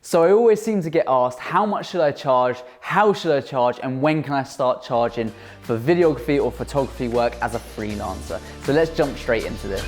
So I always seem to get asked, how much should I charge, how should I charge, and when can I start charging for videography or photography work as a freelancer? So let's jump straight into this.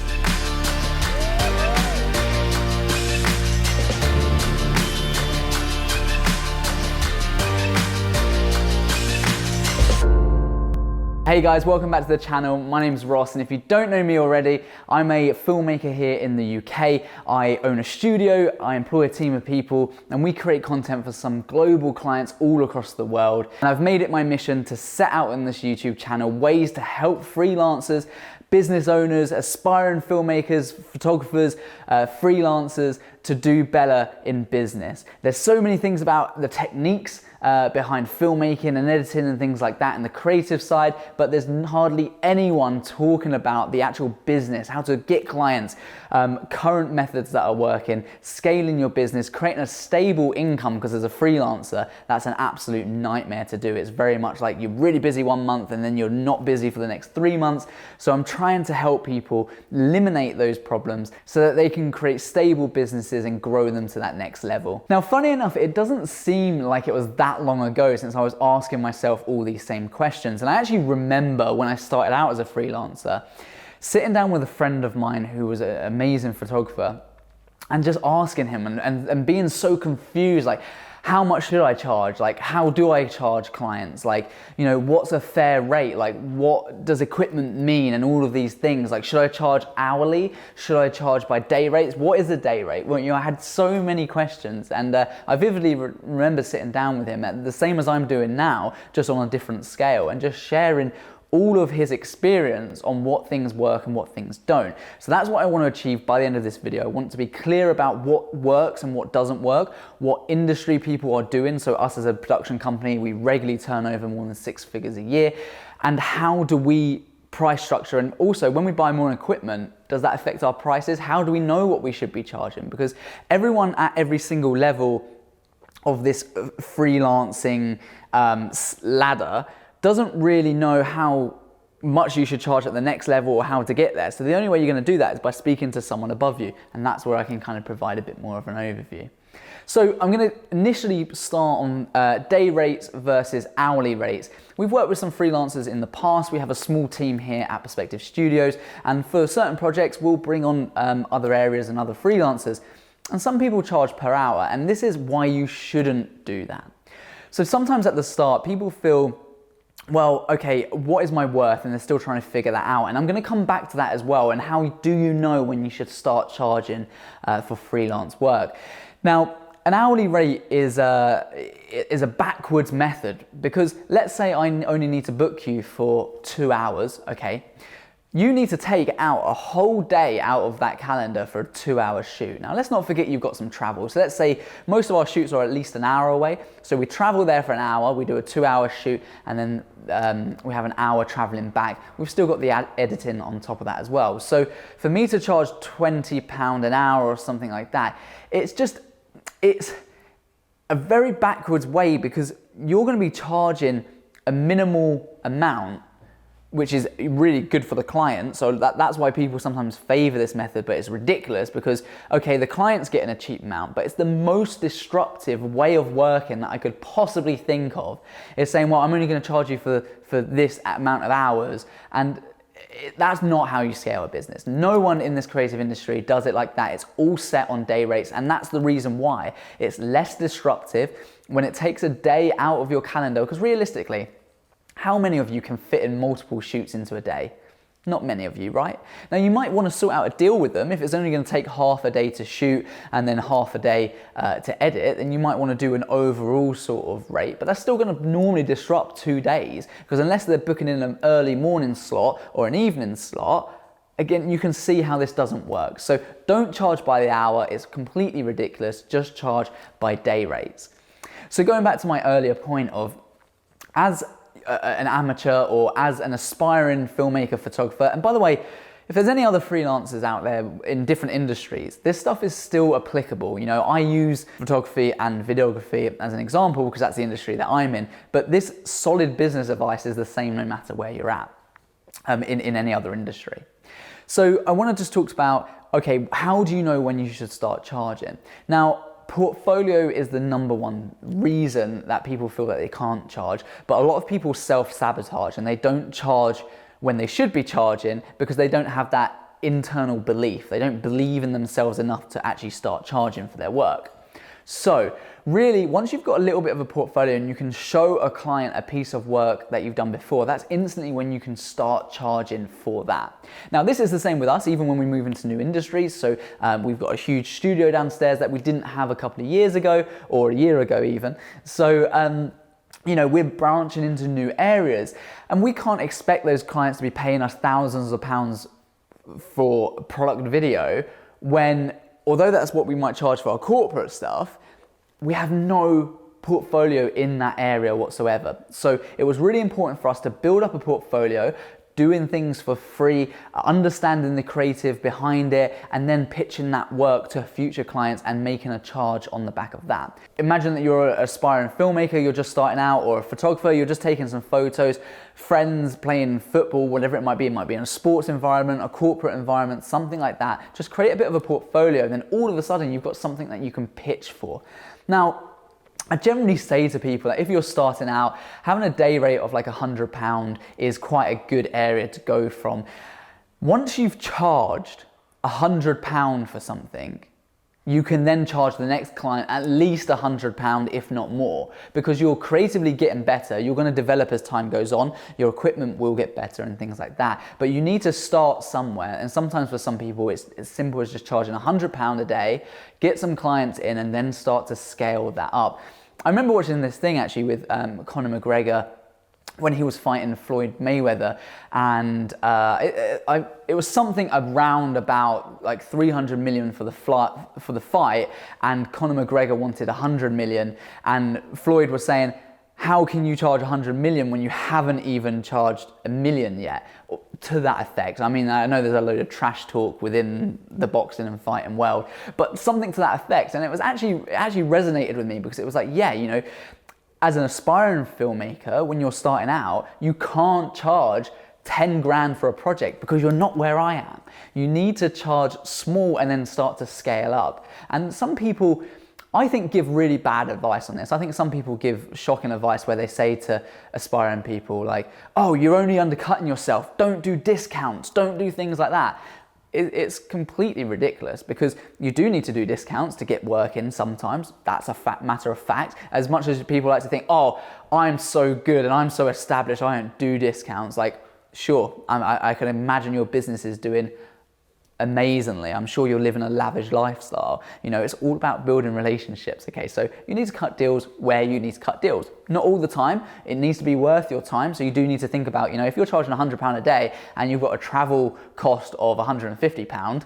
Hey guys, welcome back to the channel. My name's Ross, and if you don't know me already, I'm a filmmaker here in the UK. I own a studio, I employ a team of people, and we create content for some global clients all across the world. And I've made it my mission to set out on this YouTube channel ways to help freelancers, business owners, aspiring filmmakers, photographers, freelancers to do better in business. There's so many things about the techniques behind filmmaking and editing and things like that and the creative side, but there's hardly anyone talking about the actual business, how to get clients, current methods that are working, scaling your business, creating a stable income, because as a freelancer, that's an absolute nightmare to do. It's very much like you're really busy one month and then you're not busy for the next 3 months. So I'm trying to help people eliminate those problems so that they can create stable businesses and grow them to that next level. Now, funny enough, it doesn't seem like it was that long ago since I was asking myself all these same questions. And I actually remember when I started out as a freelancer, sitting down with a friend of mine who was an amazing photographer and just asking him and being so confused, like, how much should I charge? Like, how do I charge clients? Like, you know, what's a fair rate? Like, what does equipment mean? And all of these things. Like, should I charge hourly? Should I charge by day rates? What is a day rate? Well, you know, I had so many questions, and I vividly remember sitting down with him at the same as I'm doing now, just on a different scale, and just sharing all of his experience on what things work and what things don't. So that's what I want to achieve by the end of this video. I want to be clear about what works and what doesn't work, what industry people are doing. So us as a production company, we regularly turn over more than 6 figures a year. And how do we price structure? And also, when we buy more equipment, does that affect our prices? How do we know what we should be charging? Because everyone at every single level of this freelancing ladder doesn't really know how much you should charge at the next level or how to get there. So the only way you're going to do that is by speaking to someone above you, and that's where I can kind of provide a bit more of an overview. So I'm going to initially start on day rates versus hourly rates. We've worked with some freelancers in the past. We have a small team here at Perspective Studios, and for certain projects we'll bring on other areas and other freelancers, and some people charge per hour, and this is why you shouldn't do that. So sometimes at the start people feel, well, okay, what is my worth? And they're still trying to figure that out. And I'm going to come back to that as well. And how do you know when you should start charging for freelance work? Now, an hourly rate is a backwards method, because let's say I only need to book you for 2 hours, okay? You need to take out a whole day out of that calendar for a 2-hour shoot. Now, let's not forget you've got some travel. So let's say most of our shoots are at least an hour away. So we travel there for an hour, we do a 2-hour shoot, and then we have an hour traveling back. We've still got the editing on top of that as well. So for me to charge £20 an hour or something like that, it's a very backwards way, because you're going to be charging a minimal amount, which is really good for the client. So that's why people sometimes favor this method, but it's ridiculous because, okay, the client's getting a cheap amount, but it's the most disruptive way of working that I could possibly think of. It's saying, well, I'm only going to charge you for this amount of hours, and that's not how you scale a business. No one in this creative industry does it like that. It's all set on day rates, and that's the reason why it's less disruptive when it takes a day out of your calendar, because realistically, how many of you can fit in multiple shoots into a day? Not many of you, right? Now, you might want to sort out a deal with them. If it's only going to take half a day to shoot and then half a day to edit, then you might want to do an overall sort of rate, but that's still going to normally disrupt 2 days, because unless they're booking in an early morning slot or an evening slot, again, you can see how this doesn't work. So don't charge by the hour. It's completely ridiculous. Just charge by day rates. So going back to my earlier point of, as an amateur or as an aspiring filmmaker, photographer, and by the way, if there's any other freelancers out there in different industries, this stuff is still applicable. You know, I use photography and videography as an example because that's the industry that I'm in, but this solid business advice is the same no matter where you're at in any other industry. So I want to just talk about, okay, how do you know when you should start charging? Now, portfolio is the number one reason that people feel that they can't charge, but a lot of people self-sabotage and they don't charge when they should be charging because they don't have that internal belief. They don't believe in themselves enough to actually start charging for their work. So really, once you've got a little bit of a portfolio and you can show a client a piece of work that you've done before, that's instantly when you can start charging for that. Now, this is the same with us, even when we move into new industries. So we've got a huge studio downstairs that we didn't have a couple of years ago, or a year ago even. So, you know, we're branching into new areas and we can't expect those clients to be paying us thousands of pounds for product video when, although that's what we might charge for our corporate stuff, we have no portfolio in that area whatsoever. So it was really important for us to build up a portfolio, doing things for free, understanding the creative behind it, and then pitching that work to future clients and making a charge on the back of that. Imagine that you're an aspiring filmmaker, you're just starting out, or a photographer, you're just taking some photos, friends playing football, whatever it might be in a sports environment, a corporate environment, something like that. Just create a bit of a portfolio, then all of a sudden you've got something that you can pitch for. Now, I generally say to people that if you're starting out, having a day rate of like £100 is quite a good area to go from. Once you've charged £100 for something, you can then charge the next client at least £100, if not more, because you're creatively getting better. You're going to develop as time goes on. Your equipment will get better and things like that. But you need to start somewhere. And sometimes for some people, it's as simple as just charging £100 a day, get some clients in, and then start to scale that up. I remember watching this thing actually with Conor McGregor when he was fighting Floyd Mayweather, and it was something around about like 300 million for the fight, and Conor McGregor wanted 100 million, and Floyd was saying, how can you charge 100 million when you haven't even charged $1 million yet? To that effect. I mean, I know there's a load of trash talk within the boxing and fighting world, but something to that effect. And it actually resonated with me because it was like, yeah, you know, as an aspiring filmmaker, when you're starting out, you can't charge 10 grand for a project because you're not where I am. You need to charge small and then start to scale up. And some people, I think, give really bad advice on this. I think some people give shocking advice where they say to aspiring people like, oh, you're only undercutting yourself. Don't do discounts. Don't do things like that. It's completely ridiculous because you do need to do discounts to get work in sometimes. That's a matter of fact. As much as people like to think, oh, I'm so good and I'm so established, I don't do discounts. Like, sure, I can imagine your business is doing amazingly. I'm sure you're living a lavish lifestyle. You know, it's all about building relationships, okay? So you need to cut deals where you need to cut deals. Not all the time. It needs to be worth your time. So you do need to think about, you know, if you're charging £100 a day and you've got a travel cost of £150,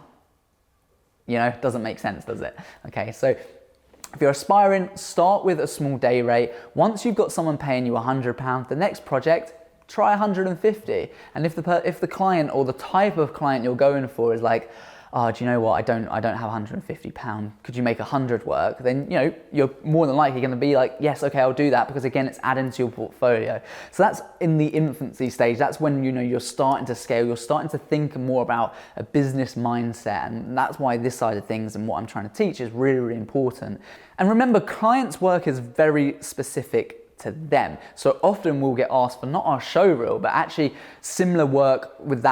you know, it doesn't make sense, does it? Okay, so if you're aspiring, start with a small day rate. Once you've got someone paying you £100, the next project, try 150. And if the client or the type of client you're going for is like, oh, do you know what? I don't have £150. Could you make 100 work? Then, you know, you're more than likely going to be like, yes, okay, I'll do that, because again, it's adding to your portfolio. So that's in the infancy stage. That's when, you know, you're starting to scale. You're starting to think more about a business mindset. And that's why this side of things and what I'm trying to teach is really, really important. And remember, clients' work is very specific to them. So often we'll get asked for not our show reel, but actually similar work with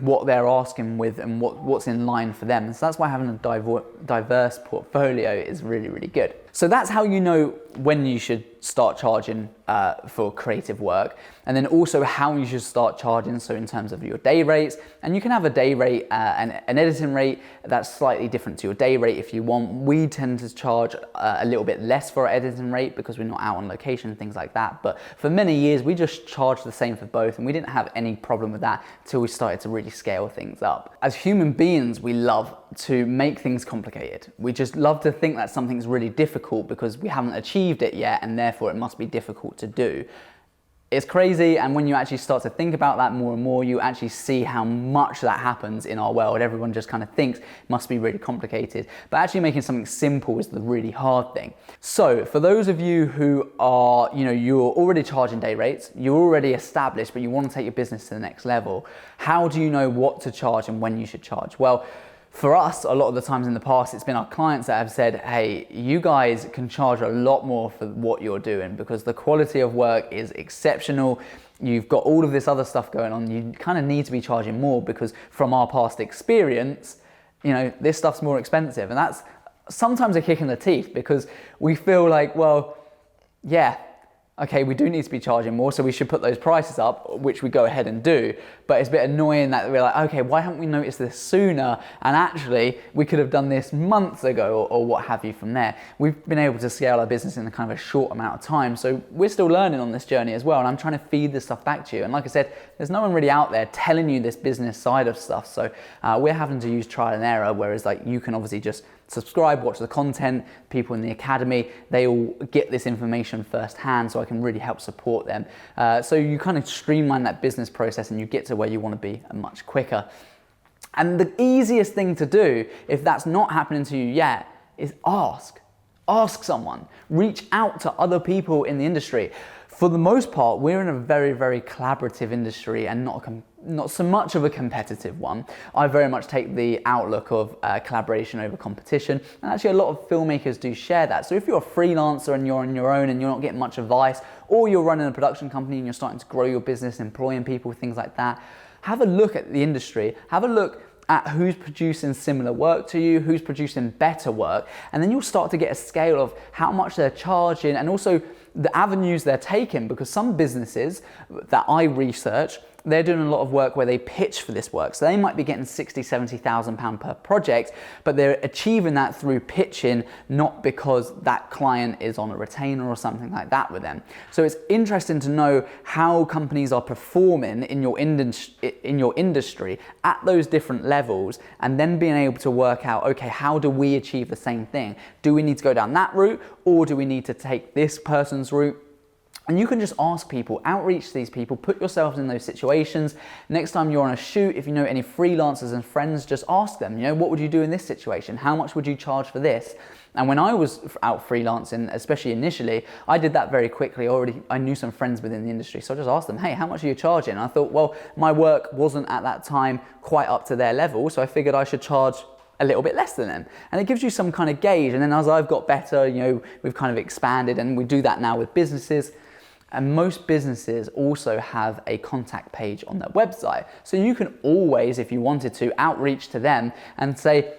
what they're asking with and what's in line for them. And so that's why having a diverse portfolio is really, really good. So that's how you know when you should start charging for creative work, and then also how you should start charging, so in terms of your day rates. And you can have a day rate and an editing rate that's slightly different to your day rate if you want. We tend to charge a little bit less for our editing rate because we're not out on location and things like that. But for many years, we just charged the same for both, and we didn't have any problem with that until we started to really scale things up. As human beings, we love to make things complicated. We just love to think that something's really difficult because we haven't achieved it yet, and therefore it must be difficult to do. It's crazy, and when you actually start to think about that more and more, you actually see how much that happens in our world. Everyone just kind of thinks it must be really complicated, but actually making something simple is the really hard thing. So for those of you who are, you know, you're already charging day rates, you're already established, but you want to take your business to the next level, how do you know what to charge and when you should charge? Well, For us, a lot of the times in the past, it's been our clients that have said, hey, you guys can charge a lot more for what you're doing because the quality of work is exceptional. You've got all of this other stuff going on. You kind of need to be charging more because from our past experience, you know, this stuff's more expensive. And that's sometimes a kick in the teeth because we feel like, well, yeah, okay, we do need to be charging more, so we should put those prices up, which we go ahead and do. But it's a bit annoying that we're like, okay, why haven't we noticed this sooner? And actually, we could have done this months ago or what have you from there. We've been able to scale our business in a kind of a short amount of time. So we're still learning on this journey as well. And I'm trying to feed this stuff back to you. And like I said, there's no one really out there telling you this business side of stuff. So we're having to use trial and error, whereas like you can obviously just subscribe, watch the content, people in the academy, they all get this information firsthand so I can really help support them. So you kind of streamline that business process and you get to where you want to be much quicker. And the easiest thing to do, if that's not happening to you yet, is ask. Ask someone. Reach out to other people in the industry. For the most part, we're in a very, very collaborative industry and not so much of a competitive one. I very much take the outlook of collaboration over competition, and actually a lot of filmmakers do share that. So if you're a freelancer and you're on your own and you're not getting much advice, or you're running a production company and you're starting to grow your business, employing people, things like that, have a look at the industry, have a look at who's producing similar work to you, who's producing better work, and then you'll start to get a scale of how much they're charging and also the avenues they're taking, because some businesses that I research, they're doing a lot of work where they pitch for this work. So they might be getting 60, 70,000 pounds per project, but they're achieving that through pitching, not because that client is on a retainer or something like that with them. So it's interesting to know how companies are performing in your industry at those different levels, and then being able to work out, okay, how do we achieve the same thing? Do we need to go down that route, or do we need to take this person's route? And you can just ask people, outreach to these people, put yourselves in those situations. Next time you're on a shoot, if you know any freelancers and friends, just ask them, you know, what would you do in this situation? How much would you charge for this? And when I was out freelancing, especially initially, I did that very quickly. I knew some friends within the industry, so I just asked them, hey, how much are you charging? And I thought, well, my work wasn't at that time quite up to their level, so I figured I should charge a little bit less than them. And it gives you some kind of gauge. And then as I've got better, you know, we've kind of expanded, and we do that now with businesses. And most businesses also have a contact page on their website. So you can always, if you wanted to, outreach to them and say,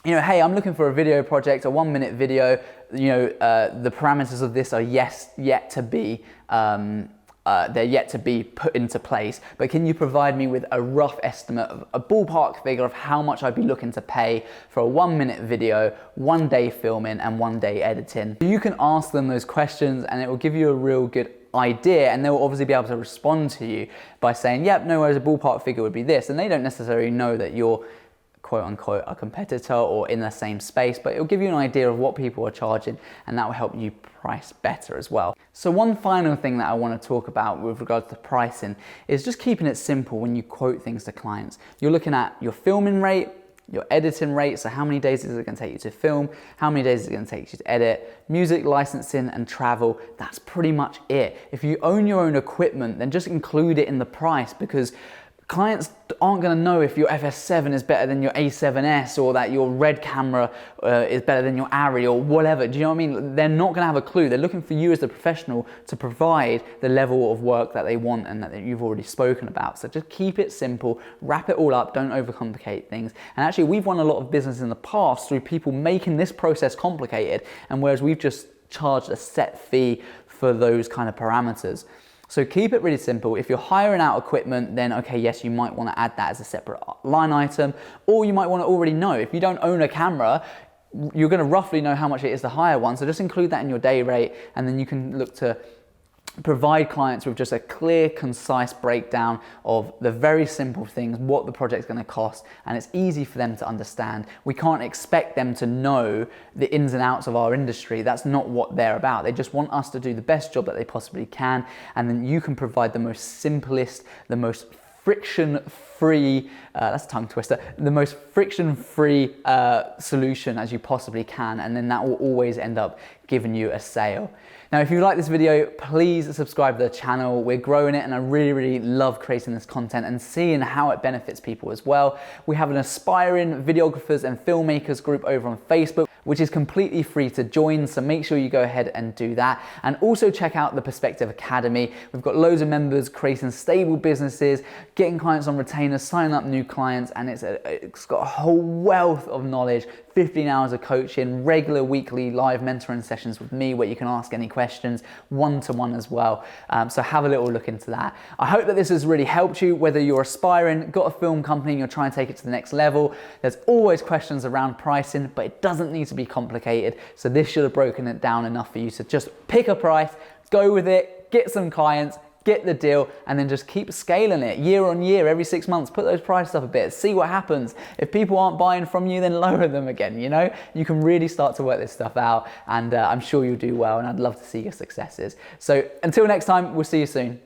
you know, hey, I'm looking for a video project, a 1-minute video. You know, the parameters of this are yet to be they're yet to be put into place, but can you provide me with a rough estimate of a ballpark figure of how much I'd be looking to pay for a 1-minute video, 1 day filming and 1 day editing? You can ask them those questions and it will give you a real good idea, and they'll obviously be able to respond to you by saying, yep, no worries, a ballpark figure would be this. And they don't necessarily know that you're quote unquote a competitor or in the same space, but it'll give you an idea of what people are charging, and that will help you price better as well. So one final thing that I want to talk about with regards to pricing is just keeping it simple when you quote things to clients. You're looking at your filming rate, your editing rate, so how many days is it going to take you to film, how many days is it going to take you to edit, music licensing and travel. That's pretty much it. If you own your own equipment, then just include it in the price, because clients aren't going to know if your FS7 is better than your A7S, or that your Red camera is better than your Arri or whatever. Do you know what I mean? They're not going to have a clue. They're looking for you as the professional to provide the level of work that they want and that you've already spoken about. So just keep it simple, wrap it all up, don't overcomplicate things. And actually, we've won a lot of business in the past through people making this process complicated, and whereas we've just charged a set fee for those kind of parameters. So keep it really simple. If you're hiring out equipment, then okay, yes, you might want to add that as a separate line item, or you might want to already know. If you don't own a camera, you're going to roughly know how much it is to hire one. So just include that in your day rate, and then you can look to provide clients with just a clear, concise breakdown of the very simple things, what the project's going to cost, and it's easy for them to understand. We can't expect them to know the ins and outs of our industry. That's not what they're about. They just want us to do the best job that they possibly can, and then you can provide the most simplest, the most friction-free, that's a tongue twister, the most friction-free solution as you possibly can, and then that will always end up giving you a sale. Now, if you like this video, please subscribe to the channel. We're growing it and I really love creating this content and seeing how it benefits people as well. We have an aspiring videographers and filmmakers group over on Facebook, which is completely free to join, so make sure you go ahead and do that. And also check out the Perspective Academy. We've got loads of members creating stable businesses, getting clients on retainers, signing up new clients, and it's got a whole wealth of knowledge, 15 hours of coaching, regular weekly live mentoring sessions with me where you can ask any questions, one-to-one as well. So have a little look into that. I hope that this has really helped you, whether you're aspiring, got a film company and you're trying to take it to the next level. There's always questions around pricing, but it doesn't need to be complicated. So this should have broken it down enough for you to just pick a price, go with it, get some clients, get the deal, and then just keep scaling it year on year, every 6 months. Put those prices up a bit, see what happens. If people aren't buying from you, then lower them again, you know? You can really start to work this stuff out, and I'm sure you'll do well, and I'd love to see your successes. So until next time, we'll see you soon.